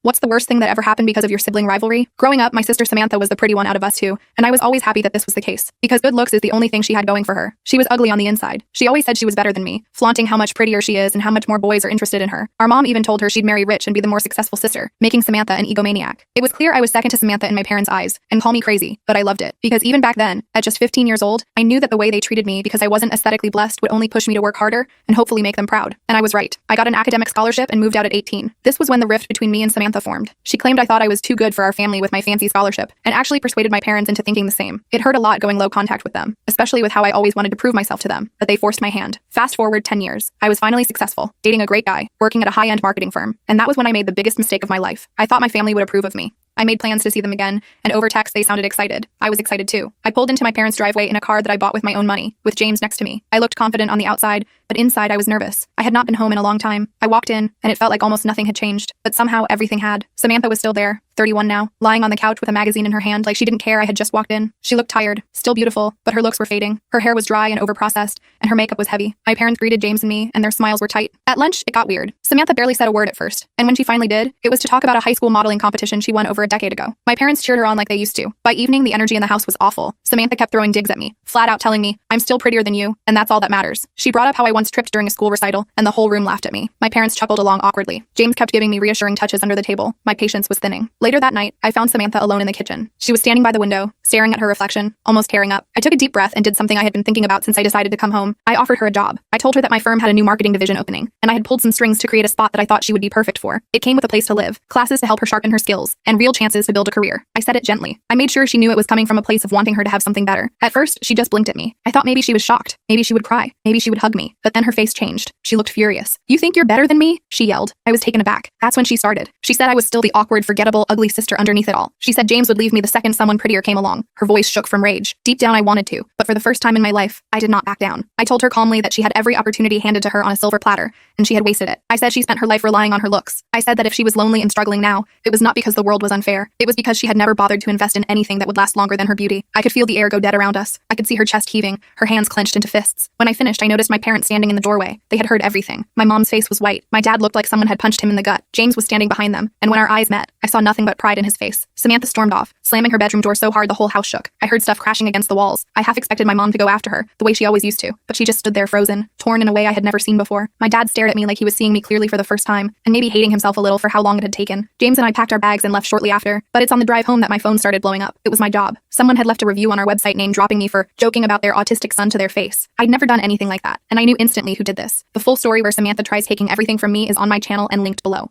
What's the worst thing that ever happened because of your sibling rivalry? Growing up, my sister Samantha was the pretty one out of us two, and I was always happy that this was the case, because good looks is the only thing she had going for her. She was ugly on the inside. She always said she was better than me, flaunting how much prettier she is and how much more boys are interested in her. Our mom even told her she'd marry rich and be the more successful sister, making Samantha an egomaniac. It was clear I was second to Samantha in my parents' eyes, and call me crazy, but I loved it, because even back then, at just 15 years old, I knew that the way they treated me because I wasn't aesthetically blessed would only push me to work harder and hopefully make them proud. And I was right. I got an academic scholarship and moved out at 18. This was when the rift between me and Samantha formed. She claimed I thought I was too good for our family with my fancy scholarship, and actually persuaded my parents into thinking the same. It hurt a lot going low contact with them, especially with how I always wanted to prove myself to them, but they forced my hand. Fast forward 10 years. I was finally successful, dating a great guy, working at a high-end marketing firm, and that was when I made the biggest mistake of my life. I thought my family would approve of me. I made plans to see them again, and over text they sounded excited. I was excited too. I pulled into my parents' driveway in a car that I bought with my own money, with James next to me. I looked confident on the outside, but inside I was nervous. I had not been home in a long time. I walked in, and it felt like almost nothing had changed, but somehow everything had. Samantha was still there, 31 now, lying on the couch with a magazine in her hand like she didn't care I had just walked in. She looked tired, still beautiful, but her looks were fading. Her hair was dry and overprocessed, and her makeup was heavy. My parents greeted James and me, and their smiles were tight. At lunch, it got weird. Samantha barely said a word at first, and when she finally did, it was to talk about a high school modeling competition she won over a decade ago. My parents cheered her on like they used to. By evening, the energy in the house was awful. Samantha kept throwing digs at me, flat out telling me, I'm still prettier than you, and that's all that matters. She brought up how I once tripped during a school recital, and the whole room laughed at me. My parents chuckled along awkwardly. James kept giving me reassuring touches under the table. My patience was thinning. Later that night, I found Samantha alone in the kitchen. She was standing by the window, staring at her reflection, almost tearing up. I took a deep breath and did something I had been thinking about since I decided to come home. I offered her a job. I told her that my firm had a new marketing division opening, and I had pulled some strings to create a spot that I thought she would be perfect for. It came with a place to live, classes to help her sharpen her skills, and real chances to build a career. I said it gently. I made sure she knew it was coming from a place of wanting her to have something better. At first, she just blinked at me. I thought maybe she was shocked. Maybe she would cry. Maybe she would hug me. But then her face changed. She looked furious. You think you're better than me? She yelled. I was taken aback. That's when she started. She said I was still the awkward, forgettable, ugly sister underneath it all. She said James would leave me the second someone prettier came along. Her voice shook from rage. Deep down I wanted to, but for the first time in my life, I did not back down. I told her calmly that she had every opportunity handed to her on a silver platter, and she had wasted it. I said she spent her life relying on her looks. I said that if she was lonely and struggling now, it was not because the world was unfair. It was because she had never bothered to invest in anything that would last longer than her beauty. I could feel the air go dead around us. I could see her chest heaving, her hands clenched into fists. When I finished, I noticed my parents standing in the doorway. They had heard everything. My mom's face was white. My dad looked like someone had punched him in the gut. James was standing behind them, and when our eyes met, I saw nothing but pride in his face. Samantha stormed off, slamming her bedroom door so hard the whole house shook. I heard stuff crashing against the walls. I half expected my mom to go after her, the way she always used to, but she just stood there frozen, torn in a way I had never seen before. My dad stared at me like he was seeing me clearly for the first time, and maybe hating himself a little for how long it had taken. James and I packed our bags and left shortly after, but it's on the drive home that my phone started blowing up. It was my job. Someone had left a review on our website name-dropping me for joking about their autistic son to their face. I'd never done anything like that, and I knew instantly who did this. The full story where Samantha tries taking everything from me is on my channel and linked below.